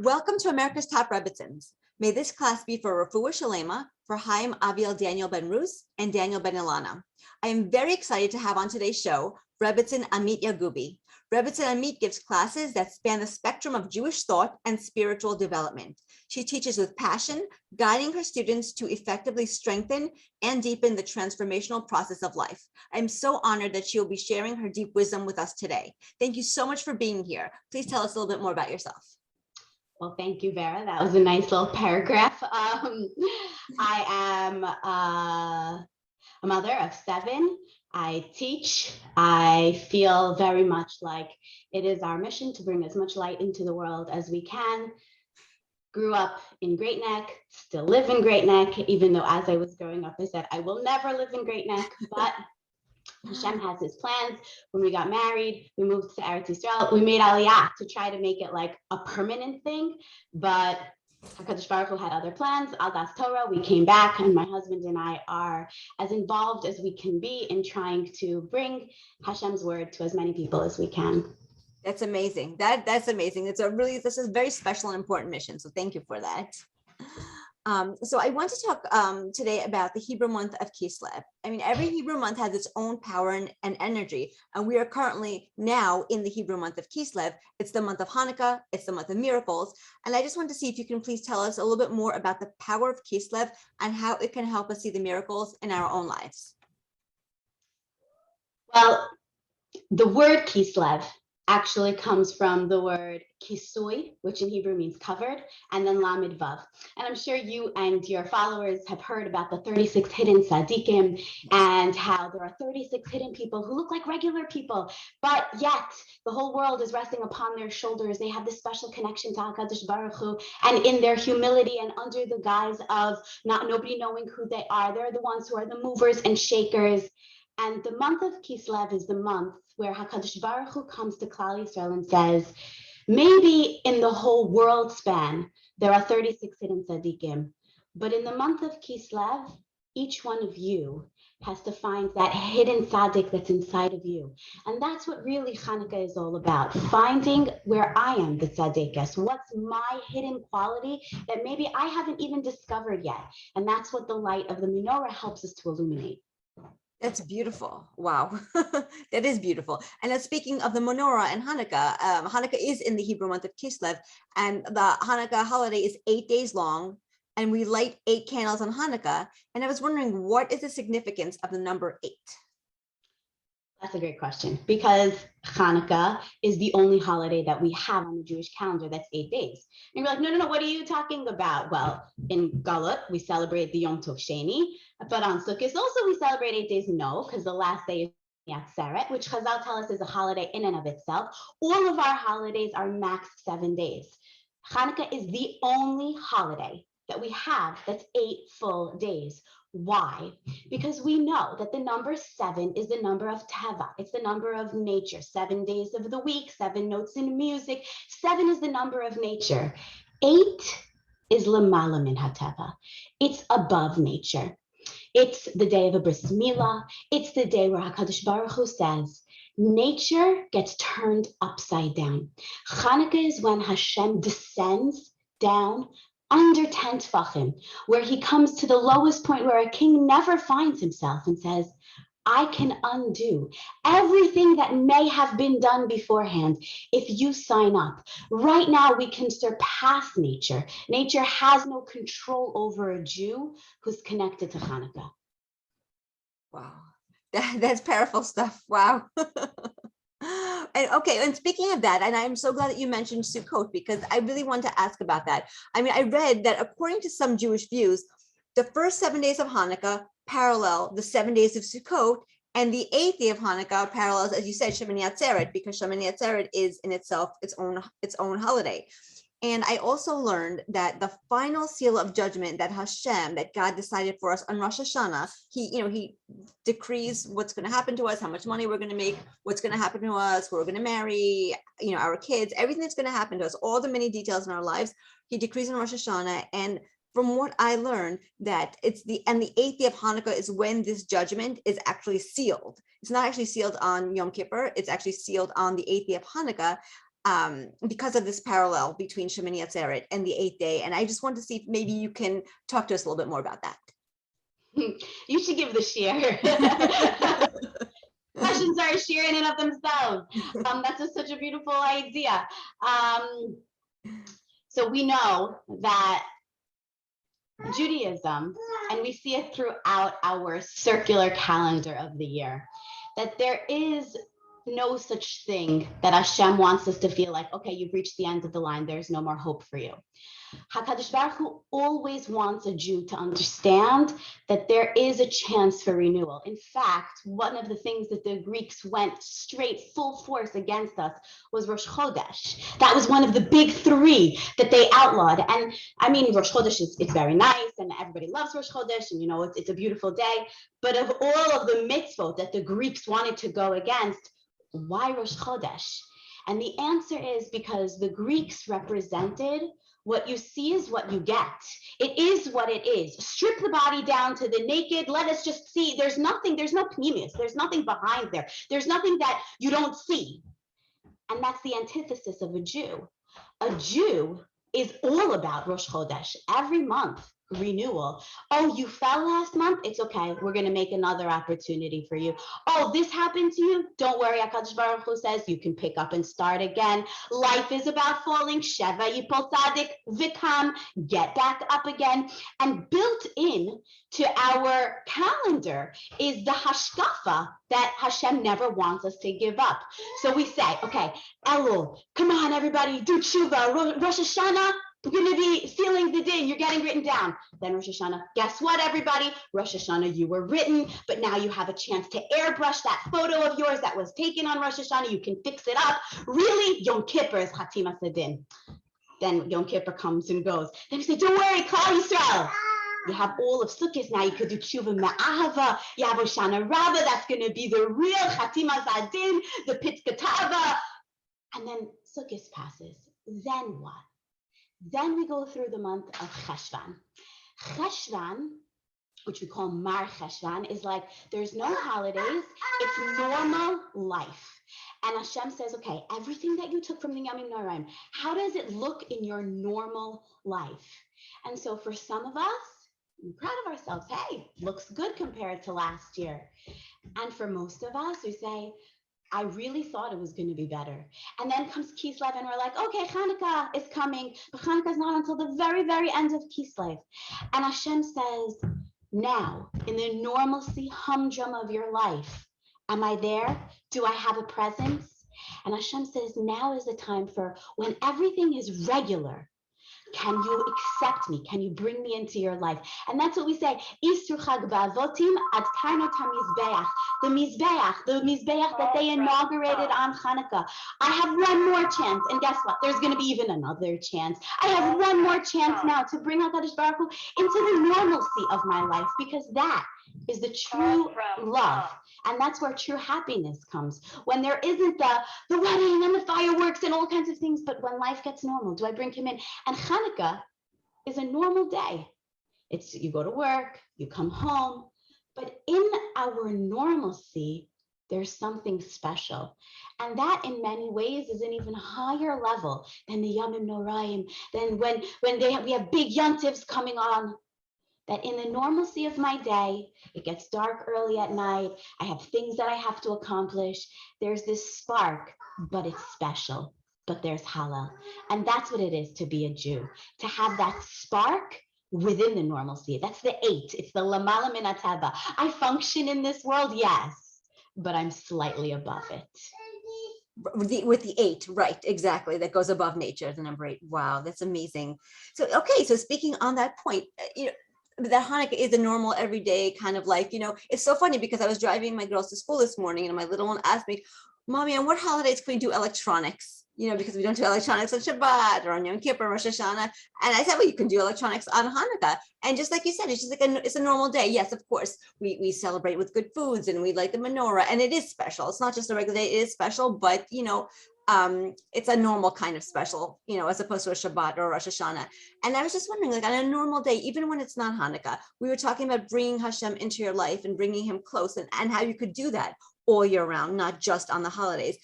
Welcome to America's Top Rebbetzins. May this class be for Refuah Shalema, for Chaim Aviel Daniel Ben Rus, and Daniel Ben Ilana. I am very excited to have on today's show Rebbetzin Amit Yaghoubi. Rebbetzin Amit gives classes that span the spectrum of Jewish thought and spiritual development. She teaches with passion, guiding her students to effectively strengthen and deepen the transformational process of life. I'm so honored that she will be sharing her deep wisdom with us today. Thank you so much for being here. Please tell us a little bit more about yourself. Well, thank you, Vera. That was a nice little paragraph. I am a mother of 7. I teach. I feel very much like it is our mission to bring as much light into the world as we can. Grew up in Great Neck, still live in Great Neck, even though as I was growing up, I said, I will never live in Great Neck, but Hashem has his plans. When we got married, we moved to Eretz Yisrael. We made Aliyah to try to make it like a permanent thing, but HaKadosh Baruch Hu had other plans. Al Das Torah, we came back, and my husband and I are as involved as we can be in trying to bring Hashem's word to as many people as we can. That's amazing. That's amazing. This is a very special and important mission. So thank you for that. So I want to talk today about the Hebrew month of Kislev. I mean, every Hebrew month has its own power and energy, and we are currently now in the Hebrew month of Kislev. It's the month of Hanukkah. It's the month of miracles. And I just want to see if you can please tell us a little bit more about the power of Kislev and how it can help us see the miracles in our own lives. Well, the word Kislev actually comes from the word kisui, which in Hebrew means covered, and then lamed vav. And I'm sure you and your followers have heard about the 36 hidden tzaddikim and how there are 36 hidden people who look like regular people, but yet the whole world is resting upon their shoulders. They have this special connection to HaKadosh Baruch Hu, and in their humility and under the guise of nobody knowing who they are, they're the ones who are the movers and shakers. And the month of Kislev is the month where HaKadosh Baruch Hu comes to Klal Yisrael and says, maybe in the whole world span, there are 36 hidden tzaddikim, but in the month of Kislev, each one of you has to find that hidden tzaddik that's inside of you. And that's what really Chanukah is all about, finding where I am the tzaddikus, what's my hidden quality that maybe I haven't even discovered yet. And that's what the light of the menorah helps us to illuminate. That's beautiful. Wow. That is beautiful. And speaking of the menorah and Hanukkah, Hanukkah is in the Hebrew month of Kislev, and the Hanukkah holiday is 8 days long, and we light 8 candles on Hanukkah. And I was wondering, what is the significance of the number 8? That's a great question, because Chanukah is the only holiday that we have on the Jewish calendar that's 8 days. And you're like, no, what are you talking about? Well, in Galut, we celebrate the Yom Tov Sheni, but on Sukkot also we celebrate 8 days, no, because the last day is Yatzeret, which Chazal tell us is a holiday in and of itself. All of our holidays are max 7 days. Chanukah is the only holiday that we have that's 8 full days. Why? Because we know that the number 7 is the number of teva. It's the number of nature. 7 days of the week, 7 notes in music. 7 is the number of nature. 8 is lamala min hateva. It's above nature. It's the day of a bris milah. It's the day where HaKadosh Baruch Hu says, nature gets turned upside down. Chanukah is when Hashem descends down under 10 tefachim, where he comes to the lowest point where a king never finds himself and says, I can undo everything that may have been done beforehand if you sign up. Right now, we can surpass nature. Nature has no control over a Jew who's connected to Chanukah. Wow, that's powerful stuff. Wow. And speaking of that, and I'm so glad that you mentioned Sukkot, because I really want to ask about that. I mean, I read that according to some Jewish views, the first 7 days of Hanukkah parallel the 7 days of Sukkot, and the 8th day of Hanukkah parallels, as you said, Shemini Atzeret, because Shemini Atzeret is in itself its own holiday. And I also learned that the final seal of judgment that God decided for us on Rosh Hashanah, he decrees what's going to happen to us, how much money we're going to make, what's going to happen to us, who we're going to marry, our kids, everything that's going to happen to us, all the many details in our lives, he decrees on Rosh Hashanah. And from what I learned, that the 8th day of Hanukkah is when this judgment is actually sealed. It's not actually sealed on Yom Kippur. It's actually sealed on the 8th day of Hanukkah. because of this parallel between Shemini Atzeret and the 8th day. And I just want to see if maybe you can talk to us a little bit more about that. You should give the share. Questions are a share in and of themselves. That's such a beautiful idea. So we know that Judaism, and we see it throughout our circular calendar of the year, that there is no such thing that Hashem wants us to feel like, okay, you've reached the end of the line, there's no more hope for you. HaKadosh Baruch Hu always wants a Jew to understand that there is a chance for renewal. In fact, one of the things that the Greeks went straight full force against us was Rosh Chodesh. That was one of the big three that they outlawed. And I mean, Rosh Chodesh it's very nice and everybody loves Rosh Chodesh and it's a beautiful day. But of all of the mitzvot that the Greeks wanted to go against, why Rosh Chodesh? And the answer is because the Greeks represented what you see is what you get. It is what it is. Strip the body down to the naked. Let us just see. There's no pneumius. There's nothing behind there. There's nothing that you don't see. And that's the antithesis of a Jew. A Jew is all about Rosh Chodesh. Every month, renewal. Oh, you fell last month? It's okay. We're going to make another opportunity for you. Oh, this happened to you? Don't worry. HaKadosh Baruch Hu says you can pick up and start again. Life is about falling. Sheva yipol tzadik v'kam. Get back up again. And built in to our calendar is the hashkafa that Hashem never wants us to give up. So we say, okay, Elul, come on, everybody, do tshuva. Rosh Hashanah, we're going to be feeling the din. You're getting written down. Then Rosh Hashanah, guess what, everybody? Rosh Hashanah, you were written, but now you have a chance to airbrush that photo of yours that was taken on Rosh Hashanah. You can fix it up. Really, Yom Kippur is Chatimas Hadin. Then Yom Kippur comes and goes. Then you say, don't worry, Klal Yisrael. You have all of Sukkot now. You could do tshuva me'ahava. You have Hoshana Rabbah. That's going to be the real Chatimas Hadin, the Pitkatava. And then Sukkot passes. Then what? Then we go through the month of Cheshvan. Cheshvan, which we call Mar Cheshvan, is like there's no holidays. It's normal life. And Hashem says, okay, everything that you took from the Yamim Noraim, how does it look in your normal life? And so for some of us, we're proud of ourselves. Hey, looks good compared to last year. And for most of us, we say, I really thought it was going to be better. And then comes Kislev and we're like, okay, Chanukah is coming, but Chanukah is not until the very, very end of Kislev. And Hashem says, now, in the normalcy, humdrum of your life, am I there? Do I have a presence? And Hashem says, now is the time for when everything is regular. Can you accept me? Can you bring me into your life? And that's what we say. Isur Chag Ba'avotim ad Karnot HaMizbeach. The Mizbeach that they inaugurated on Chanukah. I have one more chance. And guess what? There's going to be even another chance. I have one more chance now to bring HaKadosh Baruch Hu into the normalcy of my life, because that is the true love. And that's where true happiness comes. When there isn't the wedding and the fireworks and all kinds of things, but when life gets normal, do I bring him in? And Chanukah is a normal day. It's you go to work, you come home, but in our normalcy, there's something special. And that in many ways is an even higher level than the Yamim Noraim, than when we have big yontivs coming on. That in the normalcy of my day, it gets dark early at night, I have things that I have to accomplish, there's this spark, but it's special, but there's halal. And that's what it is to be a Jew, to have that spark within the normalcy. That's the 8, it's the lamala min hateva. I function in this world, yes, but I'm slightly above it. With the 8, right, exactly, that goes above nature, the number 8. Wow, that's amazing. So, okay, so speaking on that point, that Hanukkah is a normal everyday kind of life. It's so funny because I was driving my girls to school this morning and my little one asked me, Mommy, on what holidays can we do electronics? Because we don't do electronics on Shabbat or on Yom Kippur, Rosh Hashanah. And I said, well, you can do electronics on Hanukkah. And just like you said, it's just like it's a normal day. Yes, of course, we celebrate with good foods and we light the menorah, and it is special. It's not just a regular day, it is special, but it's a normal kind of special, as opposed to a Shabbat or a Rosh Hashanah. And I was just wondering, like on a normal day, even when it's not Hanukkah, we were talking about bringing Hashem into your life and bringing him close, and how you could do that all year round, not just on the holidays.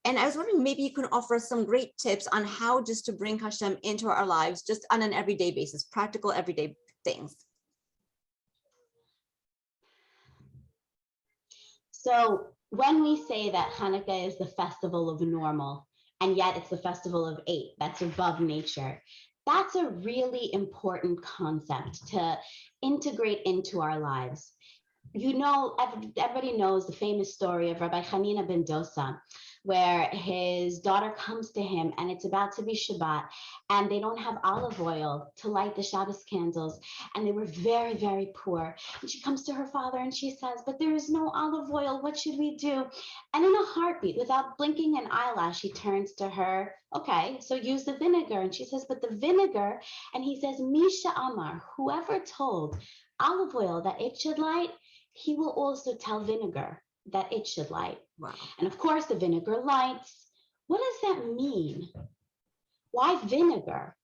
And I was wondering, maybe you can offer us some great tips on how just to bring Hashem into our lives, just on an everyday basis, practical everyday things. So when we say that Hanukkah is the festival of normal, and yet it's the festival of 8, that's above nature, that's a really important concept to integrate into our lives. You know, everybody knows the famous story of Rabbi Hanina ben Dosa, where his daughter comes to him and it's about to be Shabbat and they don't have olive oil to light the Shabbos candles. And they were very, very poor. And she comes to her father and she says, but there is no olive oil. What should we do? And in a heartbeat, without blinking an eyelash, he turns to her. Okay, so use the vinegar. And she says, but the vinegar, and he says, Misha Amar, whoever told olive oil that it should light, he will also tell vinegar that it should light. Wow. And of course, the vinegar lights. What does that mean? Why vinegar?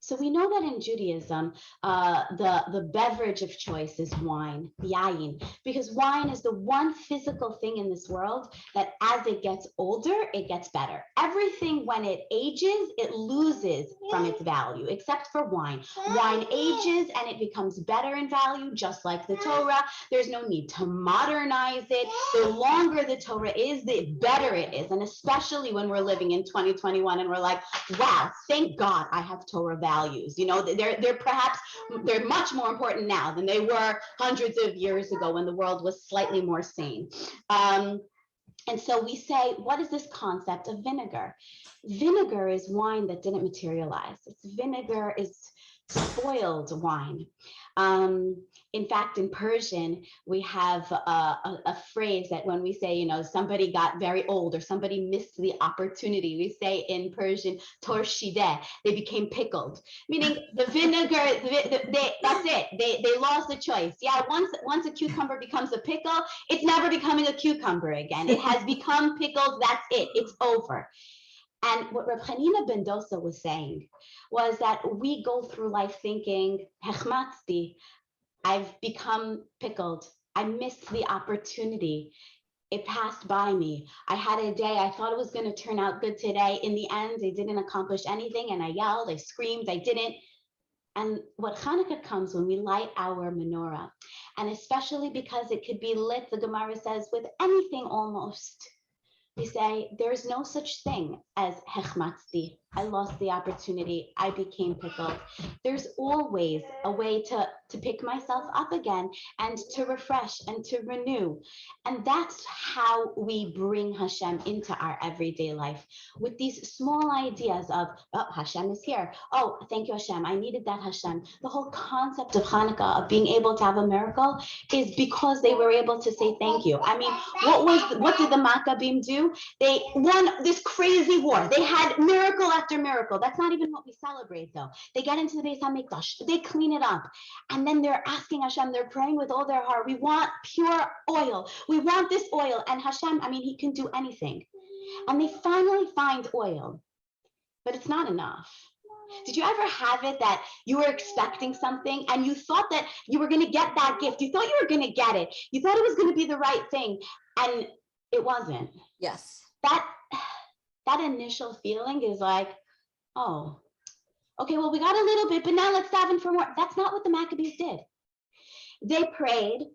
So we know that in Judaism, the beverage of choice is wine, yayin, because wine is the one physical thing in this world that as it gets older, it gets better. Everything, when it ages, it loses from its value, except for wine. Wine ages and it becomes better in value, just like the Torah. There's no need to modernize it. The longer the Torah is, the better it is. And especially when we're living in 2021 and we're like, wow, thank God I have Torah values. You know, they're much more important now than they were hundreds of years ago when the world was slightly more sane. And so we say, what is this concept of vinegar? Vinegar is wine that didn't materialize. Vinegar is spoiled wine. In fact, in Persian, we have a phrase that when we say, you know, somebody got very old or somebody missed the opportunity, we say in Persian, tor shideh, they became pickled, meaning the vinegar, that's it. They lost the choice. Yeah, once a cucumber becomes a pickle, it's never becoming a cucumber again. It has become pickled, that's it, it's over. And what Reb Hanina ben Dosa was saying was that we go through life thinking, hechmatzti, I've become pickled. I missed the opportunity. It passed by me. I had a day, I thought it was going to turn out good today. In the end, I didn't accomplish anything. And I yelled, I screamed, I didn't. And what Chanukah comes when we light our menorah, and especially because it could be lit, the Gemara says, with anything almost. We say, there's no such thing as hechmatzti. I lost the opportunity. I became pickled. There's always a way to pick myself up again and to refresh and to renew. And that's how we bring Hashem into our everyday life with these small ideas of, oh, Hashem is here. Oh, thank you, Hashem. I needed that, Hashem. The whole concept of Hanukkah, of being able to have a miracle, is because they were able to say thank you. I mean, what did the Maccabim do? They won this crazy war. They had miracle after miracle. That's not even what we celebrate, though. They get into the Beis HaMikdash, they clean it up, and then they're asking Hashem, they're praying with all their heart, we want pure oil. We want this oil. And Hashem, I mean, he can do anything. And they finally find oil, but it's not enough. Did you ever have it that you were expecting something and you thought that you were going to get that gift? You thought you were going to get it. You thought it was going to be the right thing, and it wasn't. Yes. That initial feeling is like, oh, okay, well, we got a little bit, but now let's dive in for more. That's not what the Maccabees did. They prayed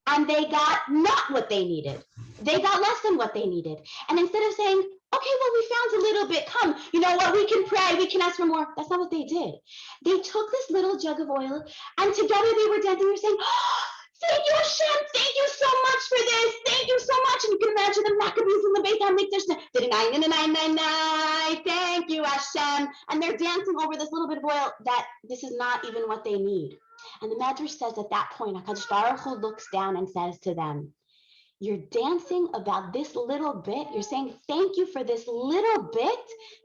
and they got not what they needed. They got less than what they needed. And instead of saying, okay, well, we found a little bit, come, you know what, we can pray, we can ask for more. That's not what they did. They took this little jug of oil and together they were dancing. They were saying, oh, thank you, Hashem. Thank you so much for this. Thank you so much. And you can imagine the Maccabees in the Beis HaMikdash. Thank you, Hashem. And they're dancing over this little bit of oil that this is not even what they need. And the Medrash says at that point, HaKadosh Baruch Hu looks down and says to them, you're dancing about this little bit. You're saying, thank you for this little bit.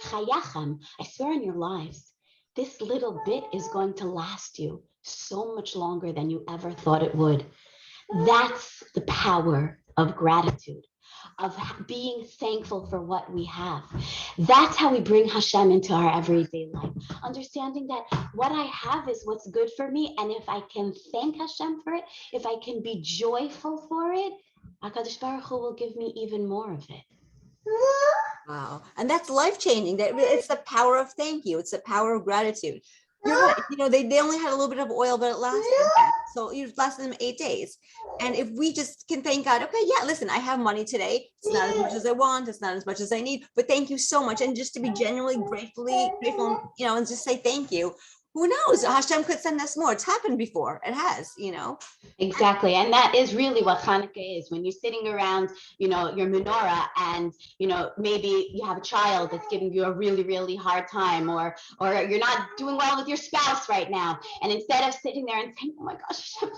Chayachem, I swear on your lives, this little bit is going to last you so much longer than you ever thought it would. That's the power of gratitude, of being thankful for what we have. That's how we bring Hashem into our everyday life. Understanding that what I have is what's good for me. And if I can thank Hashem for it, if I can be joyful for it, HaKadosh Baruch Hu will give me even more of it. Wow. And that's life-changing. It's the power of thank you. It's the power of gratitude. You're right. They only had a little bit of oil, but it lasted them. So it lasted them 8 days. And if we just can thank God, okay, yeah, listen, I have money today. It's not as much as I want. It's not as much as I need, but thank you so much. And just to be genuinely grateful, and just say thank you. Who knows? Hashem could send us more. It's happened before. It has. Exactly. And that is really what Chanukah is. When you're sitting around, your menorah, and, maybe you have a child that's giving you a really, really hard time, or you're not doing well with your spouse right now. And instead of sitting there and saying, oh my gosh, Hashem,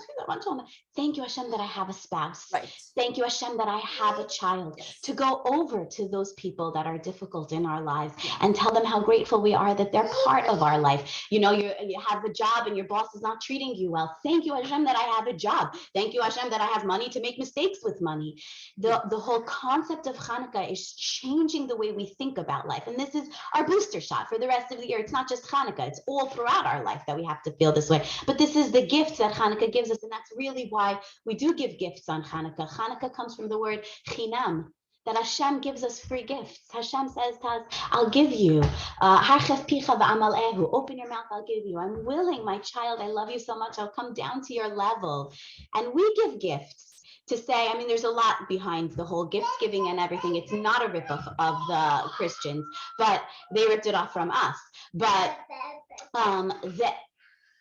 thank you, Hashem, that I have a spouse. Right. Thank you, Hashem, that I have a child. Yes. To go over to those people that are difficult in our lives and tell them how grateful we are that they're part of our life. You have a job and your boss is not treating you well. Thank you, Hashem, that I have a job. Thank you, Hashem, that I have money to make mistakes with money. The whole concept of Chanukah is changing the way we think about life. And this is our booster shot for the rest of the year. It's not just Chanukah. It's all throughout our life that we have to feel this way. But this is the gift that Chanukah gives us. And that's really why we do give gifts on Chanukah. Chanukah comes from the word chinam, that Hashem gives us free gifts. Hashem says to us, I'll give you. Open your mouth, I'll give you. I'm willing, my child, I love you so much. I'll come down to your level. And we give gifts to say, there's a lot behind the whole gift giving and everything. It's not a ripoff of the Christians, but they ripped it off from us. But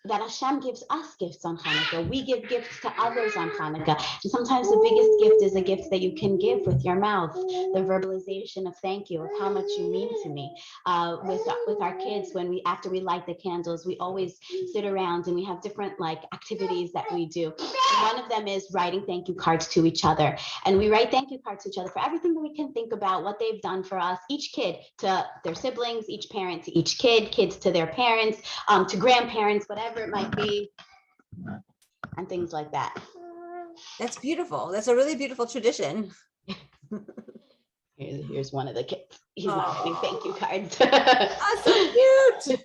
that Hashem gives us gifts on Chanukah. We give gifts to others on Chanukah. And sometimes the biggest gift is a gift that you can give with your mouth, the verbalization of thank you, of how much you mean to me. With our kids, after we light the candles, we always sit around and we have different activities that we do. And one of them is writing thank you cards to each other. And we write thank you cards to each other for everything that we can think about, what they've done for us, each kid to their siblings, each parent to each kid, kids to their parents, to grandparents, whatever it might be, and things like that. That's beautiful. That's a really beautiful tradition. Here's one of the kids. He's not getting thank you cards. Oh, so cute.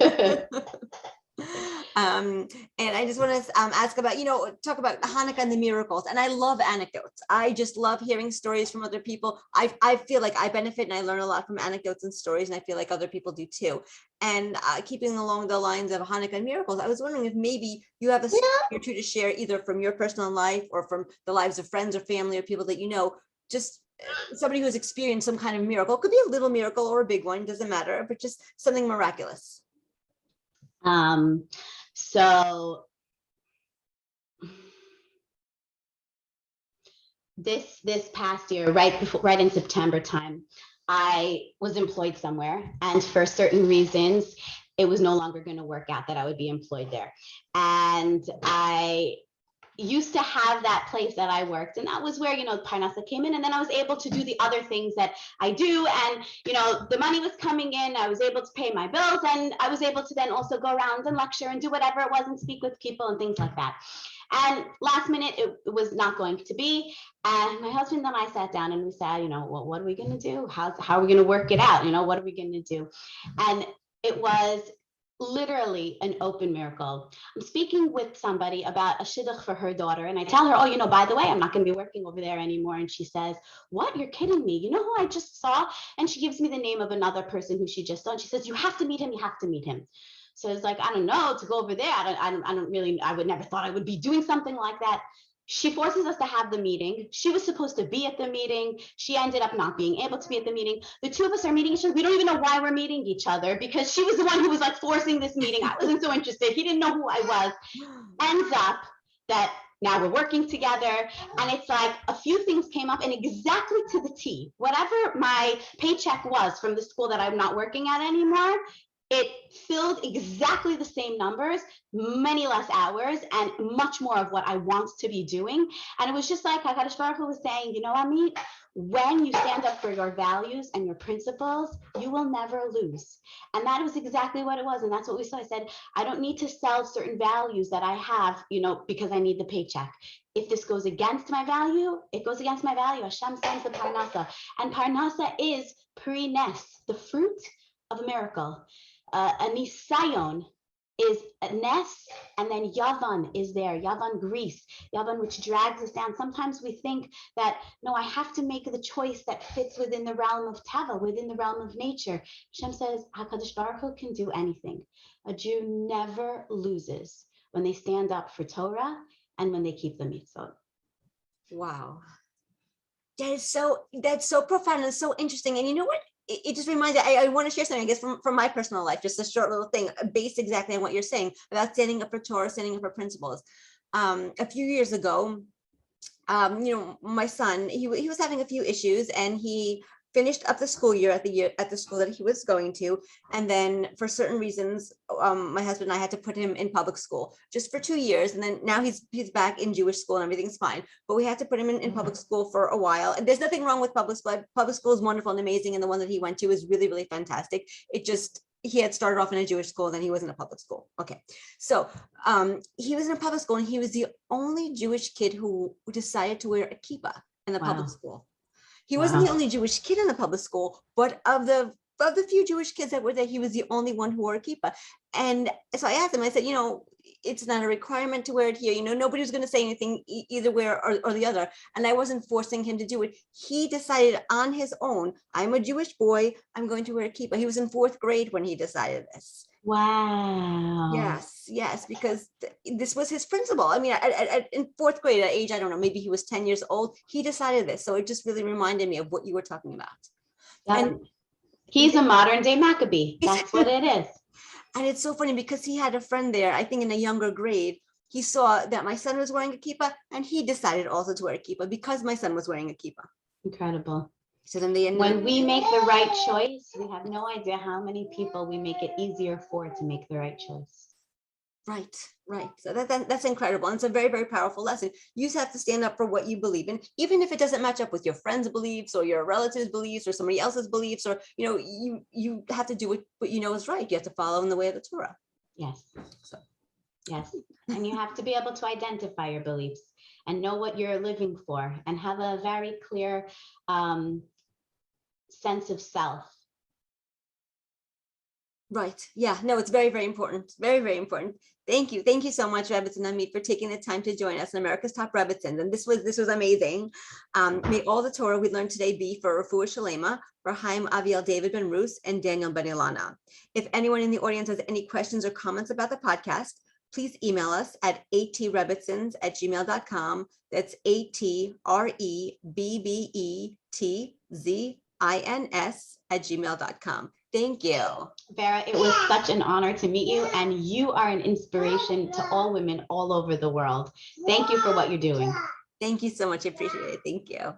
And I just want to ask about, talk about Hanukkah and the miracles. And I love anecdotes. I just love hearing stories from other people. I feel like I benefit and I learn a lot from anecdotes and stories, and I feel like other people do too. And keeping along the lines of Hanukkah and miracles, I was wondering if maybe you have a story or two to share, either from your personal life or from the lives of friends or family or people that just somebody who's experienced some kind of miracle. It could be a little miracle or a big one, doesn't matter, but just something miraculous. So this past year, right in September time, I was employed somewhere, and for certain reasons, it was no longer going to work out that I would be employed there. And I used to have that place that I worked, and that was where, Parnasa came in, and then I was able to do the other things that I do, and, the money was coming in, I was able to pay my bills, and I was able to then also go around and lecture and do whatever it was and speak with people and things like that. And last minute, it was not going to be, and my husband and I sat down and we said, well, what are we going to do? How are we going to work it out? What are we going to do? And it was literally an open miracle. I'm speaking with somebody about a shidduch for her daughter, and I tell her, by the way, I'm not going to be working over there anymore. And she says, what? You're kidding me. You know who I just saw? And she gives me the name of another person who she just saw. And she says, you have to meet him. You have to meet him. So it's like, I don't know, to go over there. I would never thought I would be doing something like that. She forces us to have the meeting. She was supposed to be at the meeting. She ended up not being able to be at the meeting. The two of us are meeting each other. We don't even know why we're meeting each other, because she was the one who was forcing this meeting. I wasn't so interested. He didn't know who I was. Ends up that now we're working together, and it's like a few things came up, and exactly to the T, whatever my paycheck was from the school that I'm not working at anymore, it filled exactly the same numbers, many less hours, and much more of what I want to be doing. And it was just like HaKadosh Baruch Hu was saying, Amit, when you stand up for your values and your principles, you will never lose. And that was exactly what it was. And that's what we saw. I said, I don't need to sell certain values that I have, because I need the paycheck. If this goes against my value, it goes against my value. Hashem sends the Parnasa. And Parnasa is Pri Nes, the fruit of a miracle. A nisayon, is a Nes, and then Yavan is there, Yavan Greece, Yavan, which drags us down. Sometimes we think that, no, I have to make the choice that fits within the realm of Teva, within the realm of nature. Hashem says, HaKadosh Baruch Hu can do anything. A Jew never loses when they stand up for Torah and when they keep the mitzvot. Wow. That's so profound and so interesting. And you know what? It just reminds me, I want to share something, I guess, from my personal life, just a short little thing based exactly on what you're saying about standing up for Torah, standing up for principles. A few years ago, my son, he was having a few issues, and he finished up the school year at the school that he was going to, and then for certain reasons, my husband and I had to put him in public school just for 2 years, and then now he's back in Jewish school and everything's fine. But we had to put him in public school for a while, and there's nothing wrong with public school. Public school is wonderful and amazing, and the one that he went to is really, really fantastic. He had started off in a Jewish school, then he was in a public school. Okay, so he was in a public school, and he was the only Jewish kid who decided to wear a kippah in the public school. He wasn't the only Jewish kid in the public school, but of the few Jewish kids that were there, he was the only one who wore a kippah. And so I asked him, I said, it's not a requirement to wear it here. Nobody was going to say anything either way or the other. And I wasn't forcing him to do it. He decided on his own, I'm a Jewish boy, I'm going to wear a kippah. He was in 4th grade when he decided this. Wow. Yes, because this was his principle. I mean, in 4th grade, at age, I don't know, maybe he was 10 years old, he decided this. So it just really reminded me of what you were talking about. And he's a modern day Maccabee. That's what it is. And it's so funny because he had a friend there, I think in a younger grade. He saw that my son was wearing a kippah, and he decided also to wear a kippah because my son was wearing a kippah. Incredible. So then when we make the right choice, we have no idea how many people we make it easier for to make the right choice. Right. So that's incredible. And it's a very, very powerful lesson. You just have to stand up for what you believe in, even if it doesn't match up with your friends' beliefs or your relatives' beliefs or somebody else's beliefs, or, you have to do what you know is right. You have to follow in the way of the Torah. Yes. Yes. And you have to be able to identify your beliefs and know what you're living for and have a very clear sense of self. Right. Yeah. No, it's very, very important. Very, very important. Thank you. Thank you so much, Rebbetzin Amit, for taking the time to join us in America's Top Rebbetzins. And this was amazing. May all the Torah we learned today be for Refuah Shalema, for Chaim Aviel David Ben Rus, and Daniel Ben Ilana. If anyone in the audience has any questions or comments about the podcast, please email us at atrebbetzins@gmail.com. That's atrebbetzins@gmail.com. Thank you. Vera, it was such an honor to meet you, and you are an inspiration to all women all over the world. Thank you for what you're doing. Thank you so much. I appreciate it. Thank you.